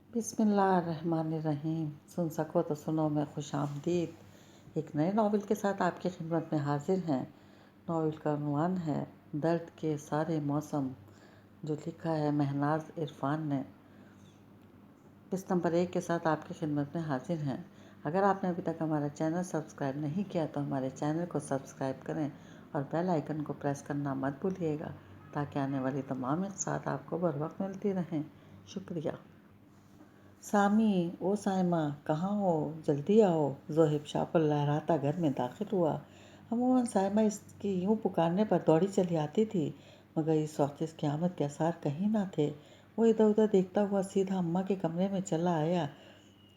بسم اللہ الرحمن الرحیم۔ سن سکو تو سنو میں خوش آمدید ایک نئے ناول کے ساتھ آپ کی خدمت میں حاضر ہیں۔ ناول کا عنوان ہے درد کے سارے موسم، جو لکھا ہے مہناز عرفان نے۔ قسط نمبر 1 کے ساتھ آپ کی خدمت میں حاضر ہیں۔ اگر آپ نے ابھی تک ہمارا چینل سبسکرائب نہیں کیا تو ہمارے چینل کو سبسکرائب کریں اور بیل آئیکن کو پریس کرنا مت بھولیے گا تاکہ آنے والی تمام اقساط آپ کو بر وقت ملتی رہیں۔ شکریہ۔ سامی، او سائمہ، کہاں ہو؟ جلدی آؤ۔ زوہب شاپل لہراتا گھر میں داخل ہوا۔ عموماً سائمہ اس کی یوں پکارنے پر دوڑی چلی آتی تھی، مگر اس وقت اس کی آمد کے آثار کہیں نہ تھے۔ وہ ادھر ادھر دیکھتا ہوا سیدھا اماں کے کمرے میں چلا آیا۔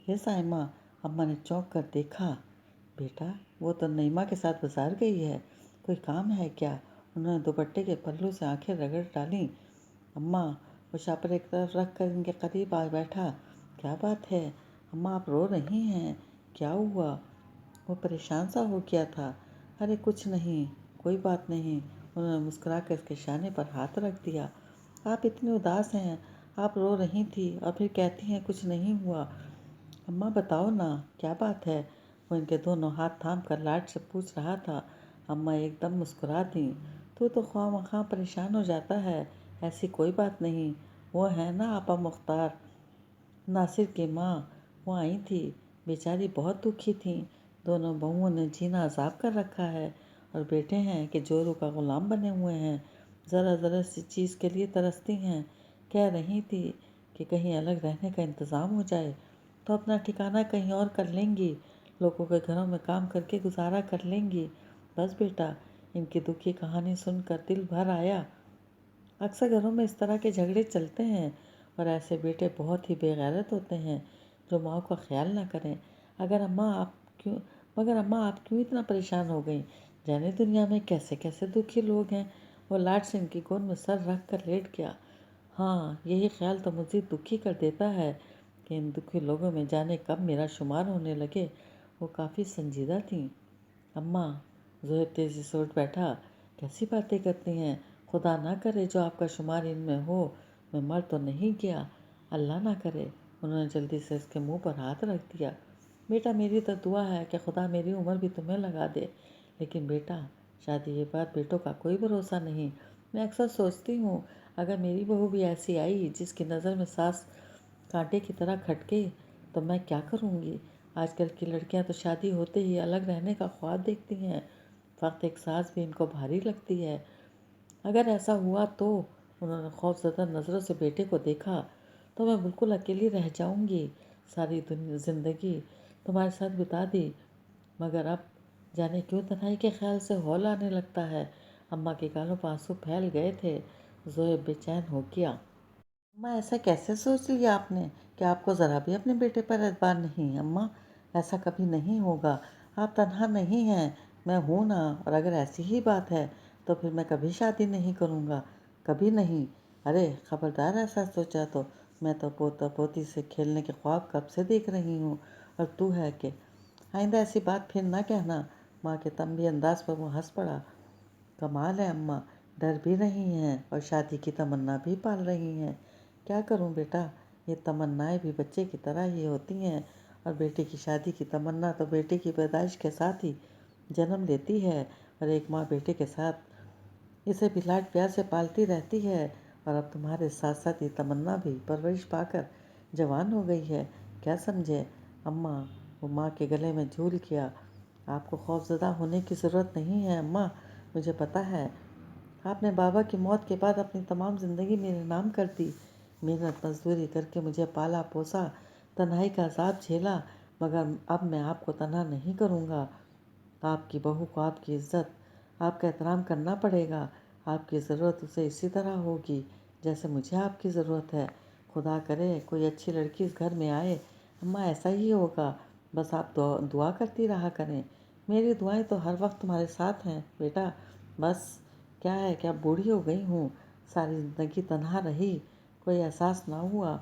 یہ سائمہ، اماں نے چونک کر دیکھا۔ بیٹا، وہ تو نعیمہ کے ساتھ بازار گئی ہے، کوئی کام ہے کیا؟ انہوں نے دوپٹے کے پلو سے آنکھیں رگڑ ڈالیں۔ اماں، وہ شاپر ایک طرف رکھ کر ان کے قریب آ بیٹھا۔ کیا بات ہے اماں، آپ رو رہی ہیں؟ کیا ہوا؟ وہ پریشان سا ہو گیا تھا۔ ارے کچھ نہیں، کوئی بات نہیں۔ انہوں نے مسکرا کر اس کے شانے پر ہاتھ رکھ دیا۔ آپ اتنی اداس ہیں، آپ رو رہی تھی اور پھر کہتی ہیں کچھ نہیں ہوا۔ اماں بتاؤ نا، کیا بات ہے؟ وہ ان کے دونوں ہاتھ تھام کر لاڈ سے پوچھ رہا تھا۔ اماں ایک دم مسکرا دیں۔ تو خواہ مخواہ پریشان ہو جاتا ہے، ایسی کوئی بات نہیں۔ وہ ہے نا آپا مختار، ناصر کی ماں، وہ آئی تھی، بیچاری بہت دکھی تھیں۔ دونوں بہوؤں نے جینا عذاب کر رکھا ہے اور بیٹے ہیں کہ جوروں کا غلام بنے ہوئے ہیں، ذرا ذرا سی چیز کے لیے ترستی ہیں۔ کہہ رہی تھی کہ کہیں الگ رہنے کا انتظام ہو جائے تو اپنا ٹھکانہ کہیں اور کر لیں گی، لوگوں کے گھروں میں کام کر کے گزارا کر لیں گی۔ بس بیٹا، ان کی دکھی کہانی سن کر دل بھر آیا۔ اکثر گھروں میں اس طرح کے جھگڑے چلتے ہیں اور ایسے بیٹے بہت ہی بے غیرت ہوتے ہیں جو ماں کا خیال نہ کریں۔ مگر اماں آپ کیوں اتنا پریشان ہو گئیں؟ جانے دنیا میں کیسے کیسے دکھی لوگ ہیں۔ وہ لاڈ سے ان کی گود میں سر رکھ کر لیٹ گیا۔ ہاں، یہی خیال تو مزید دکھی کر دیتا ہے کہ ان دکھی لوگوں میں جانے کب میرا شمار ہونے لگے۔ وہ کافی سنجیدہ تھیں۔ اماں، زہیب تیزی سے اٹھ بیٹھا۔ کیسی باتیں کرتی ہیں؟ خدا نہ کرے جو آپ کا شمار ان میں ہو، میں مر تو نہیں گیا، اللہ نہ کرے۔ انہوں نے جلدی سے اس کے منہ پر ہاتھ رکھ دیا۔ بیٹا، میری تو دعا ہے کہ خدا میری عمر بھی تمہیں لگا دے، لیکن بیٹا، شادی کے بعد بیٹوں کا کوئی بھروسہ نہیں۔ میں اکثر سوچتی ہوں اگر میری بہو بھی ایسی آئی جس کی نظر میں ساس کانٹے کی طرح کھٹکے تو میں کیا کروں گی؟ آج کل کی لڑکیاں تو شادی ہوتے ہی الگ رہنے کا خواب دیکھتی ہیں، فقط ایک ساس بھی ان کو بھاری لگتی ہے۔ اگر ایسا ہوا تو، انہوں نے خوف زدہ نظروں سے بیٹے کو دیکھا، تو میں بالکل اکیلی رہ جاؤں گی، ساری زندگی تمہارے ساتھ بتا دی۔ مگر اب جانے کیوں تنہائی کے خیال سے ہول آنے لگتا ہے۔ اماں کے گالوں پر آنسو پھیل گئے تھے۔ زوہب بے چین ہو گیا۔ اماں، ایسا کیسے سوچ لیا آپ نے کہ آپ کو ذرا بھی اپنے بیٹے پر اعتبار نہیں؟ اماں، ایسا کبھی نہیں ہوگا، آپ تنہا نہیں ہیں، میں ہوں نا، اور اگر ایسی ہی بات ہے تو پھر میں کبھی شادی نہیں کروں گا، کبھی نہیں۔ ارے خبردار، ایسا سوچا تو میں تو پوتا پوتی سے کھیلنے کے خواب کب سے دیکھ رہی ہوں، اور تو ہے کہ آئندہ ایسی بات پھر نہ کہنا۔ ماں کے تنبیہ انداز پر وہ ہنس پڑا۔ کمال ہے اماں، ڈر بھی رہی ہیں اور شادی کی تمنا بھی پال رہی ہیں۔ کیا کروں بیٹا، یہ تمنائیں بھی بچے کی طرح ہی ہوتی ہیں، اور بیٹے کی شادی کی تمنا تو بیٹے کی پیدائش کے ساتھ ہی جنم لیتی ہے، اور ایک ماں بیٹے کے ساتھ اسے بھی لاڈ پیار سے پالتی رہتی ہے۔ اور اب تمہارے ساتھ ساتھ یہ تمنا بھی پرورش پا کر جوان ہو گئی ہے، کیا سمجھے؟ اماں، وہ ماں کے گلے میں جھول گیا۔ آپ کو خوف زدہ ہونے کی ضرورت نہیں ہے اماں، مجھے پتہ ہے۔ آپ نے بابا کی موت کے بعد اپنی تمام زندگی میرے نام کر دی، محنت مزدوری کر کے مجھے پالا پوسا، تنہائی کا عذاب جھیلا، مگر اب میں آپ کو تنہا نہیں کروں گا۔ آپ کی بہو کو آپ کی عزت، آپ کا احترام کرنا پڑے گا۔ آپ کی ضرورت اسے اسی طرح ہوگی جیسے مجھے آپ کی ضرورت ہے۔ خدا کرے کوئی اچھی لڑکی اس گھر میں آئے۔ اماں، ایسا ہی ہوگا، بس آپ دعا کرتی رہا کریں۔ میری دعائیں تو ہر وقت تمہارے ساتھ ہیں بیٹا۔ بس کیا ہے کہ اب بوڑھی ہو گئی ہوں، ساری زندگی تنہا رہی، کوئی احساس نہ ہوا،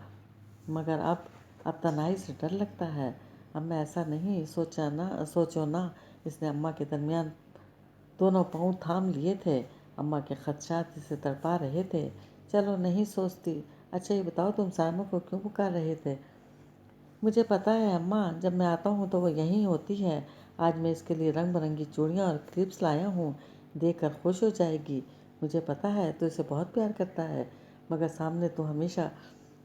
مگر اب تنہائی سے ڈر لگتا ہے۔ اب میں ایسا نہیں سوچو نا۔ اس نے اماں کے درمیان دونوں پاؤں تھام لیے تھے۔ اماں کے خدشات اسے تڑپا رہے تھے۔ چلو نہیں سوچتی۔ اچھا یہ بتاؤ، تم سائمہ کو کیوں پکار رہے تھے؟ مجھے پتہ ہے اماں، جب میں آتا ہوں تو وہ یہیں ہوتی ہے۔ آج میں اس کے لیے رنگ برنگی چوڑیاں اور کلپس لایا ہوں، دیکھ کر خوش ہو جائے گی۔ مجھے پتہ ہے تو اسے بہت پیار کرتا ہے، مگر سامنے تو ہمیشہ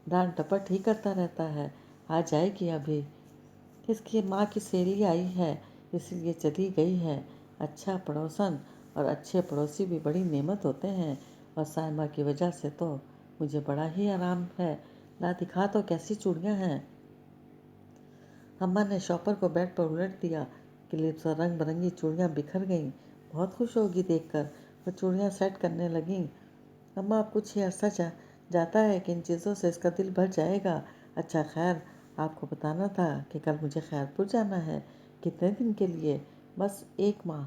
ڈانٹ ٹپٹ ہی کرتا رہتا ہے۔ آ جائے گی ابھی۔ اس کی ماں کی سہیلی آئی ہے، اس لیے چلی گئی ہے۔ اچھا پڑوسن اور اچھے پڑوسی بھی بڑی نعمت ہوتے ہیں، اور سائمہ کی وجہ سے تو مجھے بڑا ہی آرام ہے۔ لا دکھا تو کیسی چوڑیاں ہیں۔ اماں نے شاپر کو بیڈ پر الٹ دیا۔ کلپس اور رنگ برنگی چوڑیاں بکھر گئیں۔ بہت خوش ہوگی دیکھ کر۔ وہ چوڑیاں سیٹ کرنے لگیں۔ اماں، اب کچھ ہی عرصہ جاتا ہے کہ ان چیزوں سے اس کا دل بھر جائے گا۔ اچھا خیر، آپ کو بتانا تھا کہ کل مجھے خیرپور جانا ہے۔ کتنے دن کے لیے؟ بس 1 ماہ۔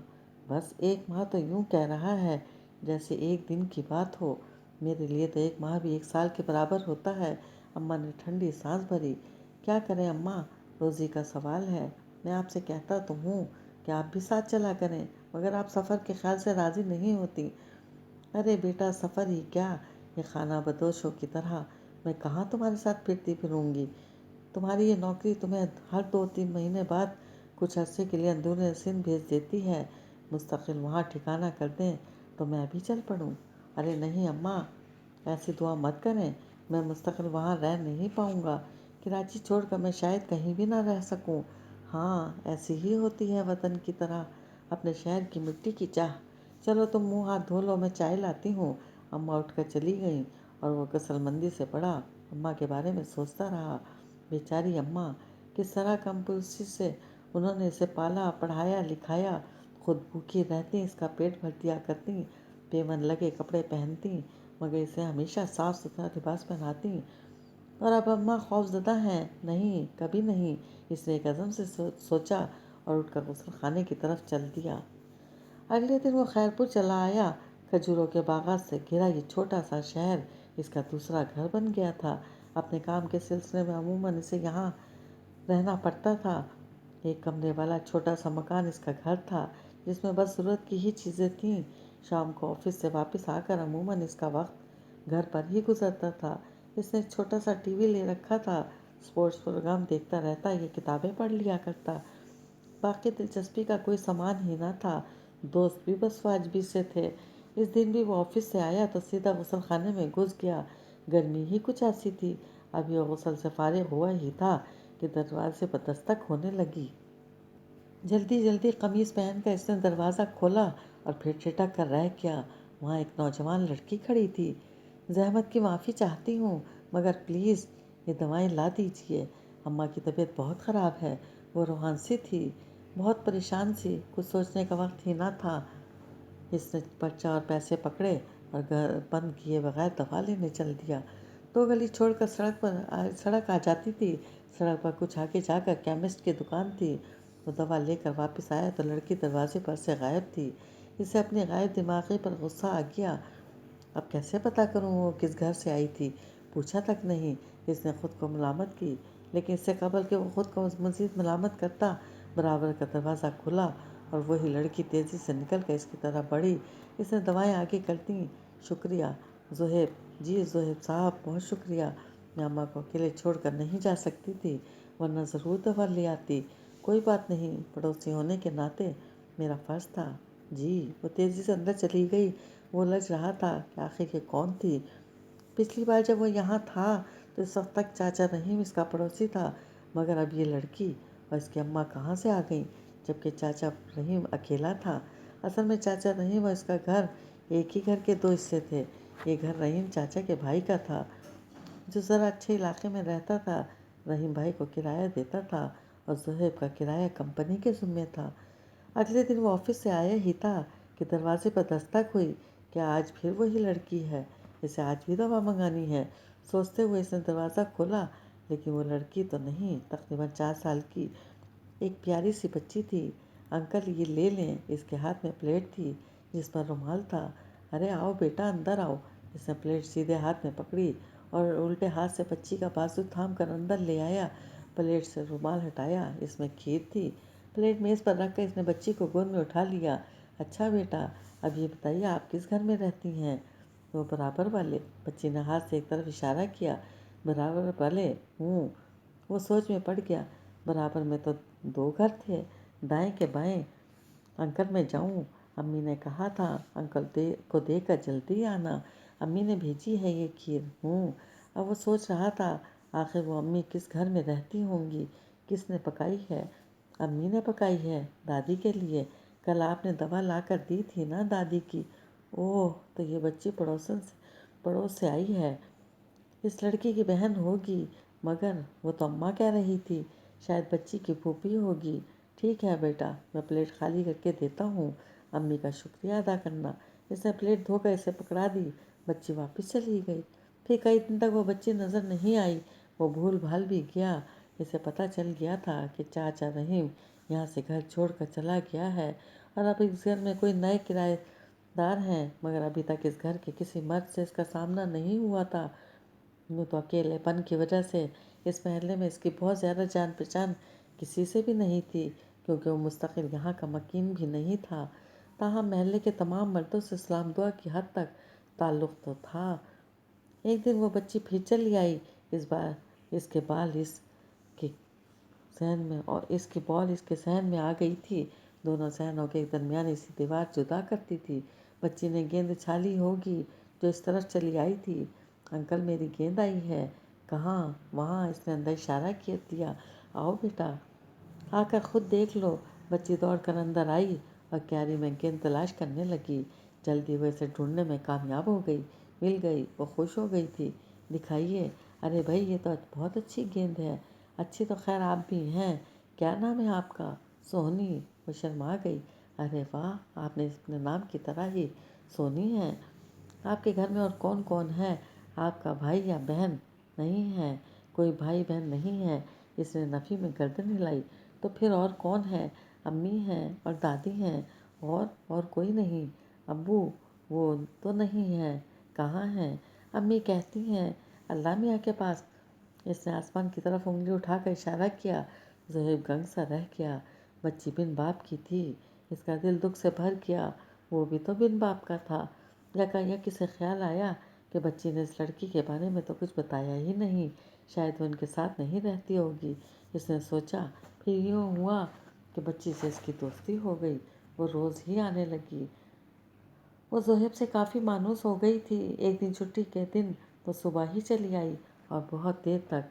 بس 1 ماہ تو یوں کہہ رہا ہے جیسے ایک دن کی بات ہو۔ میرے لیے تو 1 ماہ بھی 1 سال کے برابر ہوتا ہے۔ اماں نے ٹھنڈی سانس بھری۔ کیا کریں اماں، روزی کا سوال ہے۔ میں آپ سے کہتا تو ہوں کہ آپ بھی ساتھ چلا کریں، مگر آپ سفر کے خیال سے راضی نہیں ہوتی۔ ارے بیٹا، سفر ہی کیا، یہ خانہ بدوشوں کی طرح میں کہاں تمہارے ساتھ پھرتی پھروں گی۔ تمہاری یہ نوکری تمہیں ہر 2-3 مہینے بعد کچھ عرصے کے لیے اندرون سندھ بھیج دیتی ہے۔ مستقل وہاں ٹھکانہ کر دیں تو میں بھی چل پڑوں۔ ارے نہیں اماں، ایسی دعا مت کریں۔ میں مستقل وہاں رہ نہیں پاؤں گا۔ کراچی چھوڑ کر میں شاید کہیں بھی نہ رہ سکوں۔ ہاں، ایسی ہی ہوتی ہے وطن کی طرح، اپنے شہر کی مٹی کی چاہ۔ چلو تم منہ ہاتھ دھو لو، میں چائے لاتی ہوں۔ اماں اٹھ کر چلی گئیں اور وہ غسل مندی سے پڑا اماں کے بارے میں سوچتا رہا۔ بیچاری اماں، کس طرح کم پوسی سے انہوں نے اسے پالا، پڑھایا، لکھایا۔ خود بھوکی رہتی، اس کا پیٹ بھر دیا کرتی، پیون لگے کپڑے پہنتی، مگر اسے ہمیشہ صاف ستھرا لباس پہناتی۔ اور اب اماں خوف زدہ ہیں؟ نہیں، کبھی نہیں۔ اس نے ایک عزم سے سوچا اور اٹھ کر غسل خانے کی طرف چل دیا۔ اگلے دن وہ خیرپور چلا آیا۔ کھجوروں کے باغات سے گھرا یہ چھوٹا سا شہر اس کا دوسرا گھر بن گیا تھا۔ اپنے کام کے سلسلے میں عموماً اسے یہاں رہنا پڑتا تھا۔ ایک کمرے والا چھوٹا سا مکان اس کا گھر تھا، جس میں بس ضرورت کی ہی چیزیں تھیں۔ شام کو آفس سے واپس آ کر عموماً اس کا وقت گھر پر ہی گزرتا تھا۔ اس نے ایک چھوٹا سا ٹی وی لے رکھا تھا، اسپورٹس پروگرام دیکھتا رہتا، یہ کتابیں پڑھ لیا کرتا۔ باقی دلچسپی کا کوئی سامان ہی نہ تھا۔ دوست بھی بس واجبی سے تھے۔ اس دن بھی وہ آفس سے آیا تو سیدھا غسل خانے میں گھس گیا۔ گرمی ہی کچھ ایسی تھی۔ اب یہ غسل سے فارغ ہوا ہی تھا کہ دروازے پر دستک ہونے لگی۔ جلدی جلدی قمیص پہن کر اس نے دروازہ کھولا اور پھر ٹھٹک کر رہ گیا۔ وہاں ایک نوجوان لڑکی کھڑی تھی۔ زحمت کی معافی چاہتی ہوں، مگر پلیز یہ دوائیں لا دیجیے۔ اماں کی طبیعت بہت خراب ہے۔ وہ روحان سی تھی، بہت پریشان سی، کچھ سوچنے کا وقت ہی نہ تھا۔ اس نے پرچہ اور پیسے پکڑے اور گھر بند کیے بغیر دوا لینے چل دیا۔ 2 گلی چھوڑ کر سڑک آ جاتی تھی۔ سڑک پر کچھ آگے جا کر کیمسٹ کی دکان تھی۔ وہ دوا لے کر واپس آیا تو لڑکی دروازے پر سے غائب تھی۔ اسے اپنی غائب دماغی پر غصہ آ گیا۔ اب کیسے پتہ کروں وہ کس گھر سے آئی تھی؟ پوچھا تک نہیں۔ اس نے خود کو ملامت کی، لیکن اس سے قبل کہ وہ خود کو مزید ملامت کرتا، برابر کا دروازہ کھلا اور وہی لڑکی تیزی سے نکل کر اس کی طرف بڑھی۔ اس نے دوائیں آگے کر دیں۔ شکریہ زہیب جی، زہیب صاحب، بہت شکریہ۔ میں اماں کو اکیلے چھوڑ کر نہیں جا سکتی تھی، ورنہ ضرور دوا لے آتی۔ کوئی بات نہیں، پڑوسی ہونے کے ناطے میرا فرض تھا۔ جی۔ وہ تیزی سے اندر چلی گئی۔ وہ لج رہا تھا کہ آخر یہ کون تھی۔ پچھلی بار جب وہ یہاں تھا تو اس وقت تک چاچا رحیم اس کا پڑوسی تھا، مگر اب یہ لڑکی اور اس کی اماں کہاں سے آ گئیں، جبکہ چاچا رحیم اکیلا تھا۔ اصل میں چاچا رحیم اور اس کا گھر ایک ہی گھر کے 2 حصے تھے۔ یہ گھر رحیم چاچا کے بھائی کا تھا، جو ذرا اچھے علاقے میں رہتا تھا۔ رحیم بھائی کو کرایہ دیتا تھا اور زہیب کا کرایہ کمپنی کے ذمے تھا۔ اگلے دن وہ آفس سے آیا ہی تھا کہ دروازے پر دستک ہوئی کہ آج پھر وہی لڑکی ہے، اسے آج بھی دوا منگانی ہے۔ سوچتے ہوئے اس نے دروازہ کھولا، لیکن وہ لڑکی تو نہیں، تقریباً 4 سال کی ایک پیاری سی بچی تھی۔ انکل یہ لے لیں۔ اس کے ہاتھ میں پلیٹ تھی جس پر رومال تھا۔ ارے آؤ بیٹا، اندر آؤ۔ اس نے پلیٹ سیدھے ہاتھ میں پکڑی اور الٹے ہاتھ سے بچی کا بازو تھام کر اندر لے آیا۔ پلیٹ سے رومال ہٹایا، اس میں کھیر تھی۔ پلیٹ میز پر رکھ کر اس نے بچی کو گود میں اٹھا لیا۔ اچھا بیٹا، اب یہ بتائیے آپ کس گھر میں رہتی ہیں؟ وہ برابر والے۔ بچی نے ہاتھ سے ایک طرف اشارہ کیا۔ برابر والے ہوں۔ وہ سوچ میں پڑ گیا، برابر میں تو 2 گھر تھے، دائیں کے بائیں۔ انکل میں جاؤں؟ امی نے کہا تھا انکل کو دے کر جلدی آنا، امی نے بھیجی ہے یہ کھیر۔ اب وہ سوچ رہا تھا آخر وہ امی کس گھر میں رہتی ہوں گی، کس نے پکائی ہے؟ امی نے پکائی ہے دادی کے لیے، کل آپ نے دوا لا کر دی تھی نا دادی کی۔ اوہ، تو یہ بچی پڑوس سے آئی ہے، اس لڑکی کی بہن ہوگی، مگر وہ تو اماں کہہ رہی تھی، شاید بچی کی پھوپھی ہوگی۔ ٹھیک ہے بیٹا، میں پلیٹ خالی کر کے دیتا ہوں، امی کا شکریہ ادا کرنا۔ اس نے پلیٹ دھو کر اسے پکڑا دی، بچی واپس چلی گئی۔ پھر کئی دن تک وہ بچی نظر نہیں آئی، وہ بھول بھال بھی گیا۔ اسے پتہ چل گیا تھا کہ چاچا رحیم یہاں سے گھر چھوڑ کر چلا گیا ہے، اور اب اس گھر میں کوئی نئے کرایہ دار ہیں، مگر ابھی تک اس گھر کے کسی مرد سے اس کا سامنا نہیں ہوا تھا۔ یوں تو اکیلے پن کی وجہ سے اس محلے میں اس کی بہت زیادہ جان پہچان کسی سے بھی نہیں تھی، کیونکہ وہ مستقل یہاں کا مکین بھی نہیں تھا۔ تاہم محلے کے تمام مردوں سے سلام دعا کی حد تک تعلق تو تھا۔ ایک دن وہ بچی پھر چلی آئی، اس بار اس کے بال اس کے ذہن میں آ گئی تھی۔ دونوں ذہنوں کے درمیان سی دیوار جدا کرتی تھی۔ بچی نے گیند اچھالی ہوگی جو اس طرف چلی آئی تھی۔ انکل میری گیند آئی ہے۔ کہاں؟ وہاں، اس نے اندر اشارہ کیا دیا۔ آؤ بیٹا، آ کر خود دیکھ لو۔ بچی دوڑ کر اندر آئی اور کیاری میں گیند تلاش کرنے لگی۔ جلدی وہ اسے ڈھونڈنے میں کامیاب ہو گئی، مل گئی، وہ خوش ہو گئی تھی۔ دکھائیے۔ ارے بھائی، یہ تو بہت اچھی گیند ہے۔ اچھی تو خیر آپ بھی ہیں، کیا نام ہے آپ کا؟ سونی۔ وہ شرما گئی۔ ارے واہ، آپ نے اپنے نام کی طرح ہی سونی ہیں۔ آپ کے گھر میں اور کون کون ہے؟ آپ کا بھائی یا بہن؟ نہیں ہے، کوئی بھائی بہن نہیں ہے۔ اس نے نفی میں گردن ہلائی۔ تو پھر اور کون ہے؟ امی ہیں اور دادی ہیں، اور کوئی نہیں؟ ابو؟ وہ تو نہیں ہیں۔ کہاں ہیں؟ امی کہتی ہیں اللہ میاں کے پاس۔ اس نے آسمان کی طرف انگلی اٹھا کر اشارہ کیا۔ زہیب گنگ سا رہ گیا۔ بچی بن باپ کی تھی، اس کا دل دکھ سے بھر گیا۔ وہ بھی تو بن باپ کا تھا۔ یکایک اسے خیال آیا کہ بچی نے اس لڑکی کے بارے میں تو کچھ بتایا ہی نہیں، شاید وہ ان کے ساتھ نہیں رہتی ہوگی۔ اس نے سوچا۔ پھر یوں ہوا کہ بچی سے اس کی دوستی ہو گئی، وہ روز ہی آنے لگی۔ وہ زہیب سے کافی مانوس ہو گئی تھی۔ ایک دن چھٹی کے دن وہ صبح ہی چلی آئی اور بہت دیر تک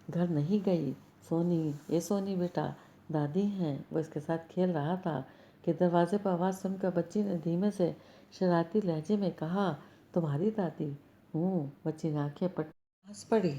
گھر نہیں گئی۔ سونی، اے سونی بیٹا، دادی ہیں۔ وہ اس کے ساتھ کھیل رہا تھا کہ دروازے پر آواز سن کر بچی نے دھیمے سے شرارتی لہجے میں کہا، تمہاری دادی؟ بچی نے آنکھیں ہنس پڑی۔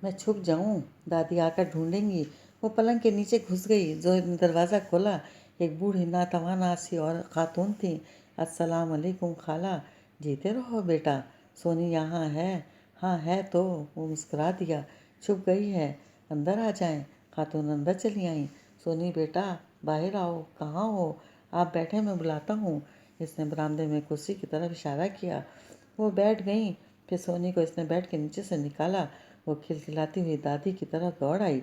میں چھپ جاؤں؟ دادی آ کر ڈھونڈیں گی۔ وہ پلنگ کے نیچے گھس گئی۔ زہیب نے دروازہ کھولا۔ ایک بوڑھی ناتوانا سی اور خاتون تھی۔ السلام علیکم خالہ۔ جیتے رہو بیٹا۔ سونی یہاں ہے؟ ہاں ہے تو۔ وہ مسکرا دیا۔ چھپ گئی ہے، اندر آ جائیں۔ خاتون اندر چلی آئیں۔ سونی بیٹا، باہر آؤ۔ کہاں ہو؟ آپ بیٹھیں، میں بلاتا ہوں۔ اس نے برآمدے میں کرسی کی طرف اشارہ کیا۔ وہ بیٹھ گئیں۔ پھر سونی کو اس نے بیڈ کے نیچے سے نکالا۔ وہ کھلکھلاتی ہوئی دادی کی طرف دوڑ آئی۔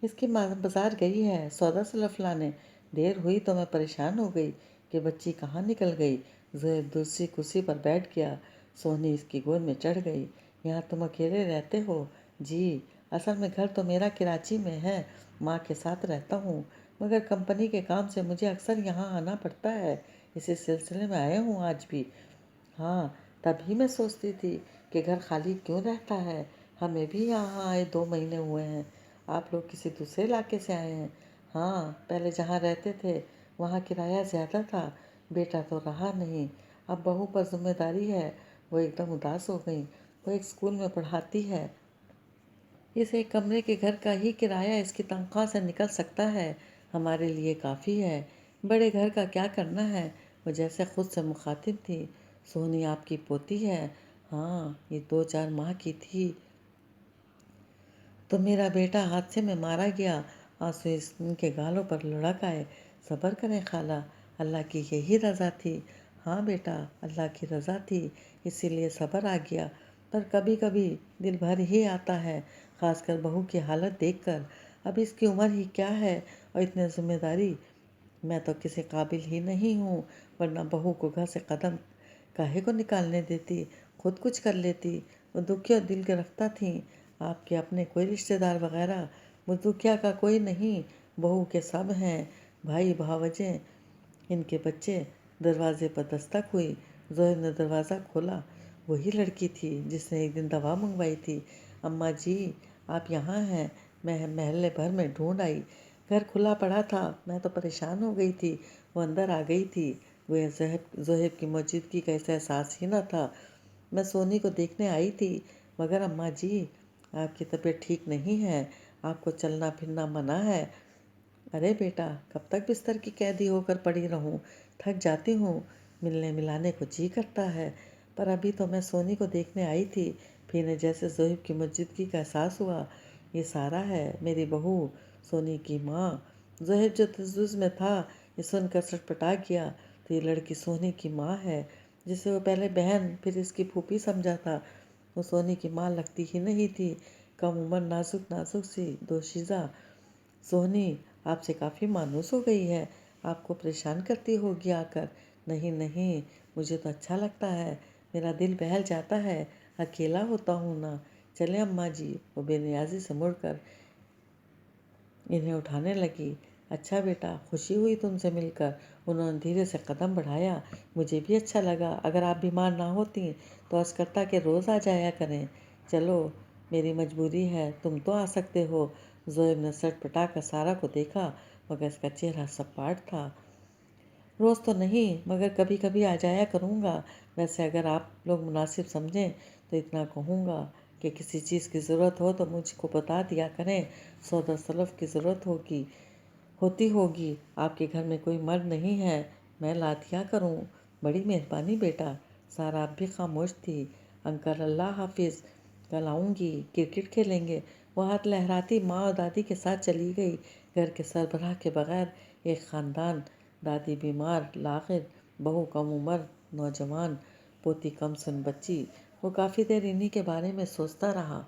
اس کی ماں بازار گئی ہے سودا سلف لانے، دیر ہوئی تو میں پریشان ہو گئی کہ بچی کہاں نکل گئی۔ زہیب دوسری کرسی پر بیٹھ گیا۔ سونی اس کی گود میں چڑھ گئی۔ یہاں تم اکیلے رہتے ہو؟ جی، اصل میں گھر تو میرا کراچی میں ہے، ماں کے ساتھ رہتا ہوں، مگر کمپنی کے کام سے مجھے اکثر یہاں آنا پڑتا ہے، اسی سلسلے میں آیا ہوں آج بھی۔ ہاں، تبھی میں سوچتی تھی کہ گھر خالی کیوں رہتا ہے، ہمیں بھی یہاں آئے 2 مہینے ہوئے ہیں۔ آپ لوگ کسی دوسرے علاقے سے آئے ہیں؟ ہاں، پہلے جہاں رہتے تھے وہاں کرایہ زیادہ تھا، بیٹا تو رہا نہیں، اب بہو پر ذمہ داری ہے۔ وہ ایک دم اداس ہو گئیں۔ وہ ایک اسکول میں پڑھاتی ہے۔ اس ایک کمرے کے گھر کا ہی کرایہ اس کی تنخواہ سے نکل سکتا ہے، ہمارے لیے کافی ہے، بڑے گھر کا کیا کرنا ہے؟ وہ جیسے خود سے مخاطب تھی۔ سونی آپ کی پوتی ہے؟ ہاں، یہ 2-4 ماہ کی تھی تو میرا بیٹا حادثے میں مارا گیا۔ آنسو ان کے گالوں پر لڑک آئے۔ صبر کریں خالہ، اللہ کی یہی رضا تھی۔ ہاں بیٹا، اللہ کی رضا تھی، اسی لیے صبر آ گیا، پر کبھی کبھی دل بھر ہی آتا ہے، خاص کر بہو کی حالت دیکھ کر۔ اب اس کی عمر ہی کیا ہے اور اتنی ذمہ داری؟ میں تو کسی قابل ہی نہیں ہوں، ورنہ بہو کو گھر سے قدم کاہے کو نکالنے دیتی، خود کچھ کر لیتی۔ وہ دکھی اور دل گرفتہ تھیں۔ آپ کے اپنے کوئی رشتہ دار وغیرہ مزدوکیہ کا کوئی نہیں، بہو کے سب ہیں، بھائی بھاوجیں، ان کے بچے۔ دروازے پر دستک ہوئی، زہر نے دروازہ کھولا۔ وہی لڑکی تھی جس نے ایک دن دوا منگوائی تھی۔ اماں جی آپ یہاں ہیں، میں محلے بھر میں ڈھونڈ آئی، گھر کھلا پڑا تھا، میں تو پریشان ہو گئی تھی۔ وہ اندر آ گئی تھی، گویا زہیب کی موجودگی کا اسے احساس ہی نہ تھا۔ میں سونی کو دیکھنے آئی تھی، مگر اماں جی آپ کی طبیعت ٹھیک نہیں ہے، آپ کو چلنا پھرنا منع ہے۔ ارے بیٹا کب تک بستر کی قیدی ہو کر پڑی رہوں، تھک جاتی ہوں، ملنے ملانے کو جی کرتا ہے، پر ابھی تو میں سونی کو دیکھنے آئی تھی، پھر انہیں جیسے زہیب کی موجودگی کا احساس ہوا۔ یہ سارا ہے، میری بہو، سونی کی ماں۔ زہیب جو تجویز میں تھا یہ سن کر سٹپٹا گیا، تو یہ لڑکی سونی کی ماں ہے، جسے وہ پہلے بہن پھر اس کی پھوپھی سمجھا تھا۔ وہ سونی کی ماں لگتی ہی نہیں تھی، کم عمر نازک نازک سی دوشیزہ۔ سونی آپ سے کافی مانوس ہو گئی ہے، آپ کو پریشان کرتی ہوگی آ کر۔ نہیں نہیں، مجھے تو اچھا لگتا ہے، میرا دل بہل جاتا ہے، اکیلا ہوتا ہوں نا۔ چلیں اماں جی، وہ بے نیازی سے مڑ کر انہیں اٹھانے لگی۔ اچھا بیٹا، خوشی ہوئی تم سے مل کر۔ انہوں نے دھیرے سے قدم بڑھایا۔ مجھے بھی اچھا لگا، اگر آپ بیمار نہ ہوتی تو عرض کرتا کہ روز آ جایا کریں۔ چلو میری مجبوری ہے، تم تو آ سکتے ہو۔ زہیب نے سٹ پٹا کر سارا کو دیکھا، مگر اس کا چہرہ سپاٹ تھا۔ روز تو نہیں، مگر کبھی کبھی آ جایا کروں گا۔ ویسے اگر آپ لوگ مناسب سمجھیں تو اتنا کہوں گا کہ کسی چیز کی ضرورت ہو تو مجھ کو بتا دیا کریں، سودا سلف کی ضرورت ہوتی ہوگی، آپ کے گھر میں کوئی مرد نہیں ہے، میں لا دیا کروں۔ بڑی مہربانی بیٹا۔ سارا اب بھی خاموش تھی۔ انکل اللہ حافظ، کل آؤں گی، کرکٹ کھیلیں گے۔ وہ ہاتھ لہراتی ماں اور دادی کے ساتھ چلی گئی۔ گھر کے سربراہ کے بغیر ایک خاندان، دادی بیمار لاغر، بہو کم عمر نوجوان، پوتی کم سن بچی۔ وہ کافی دیر انہی کے بارے میں سوچتا رہا۔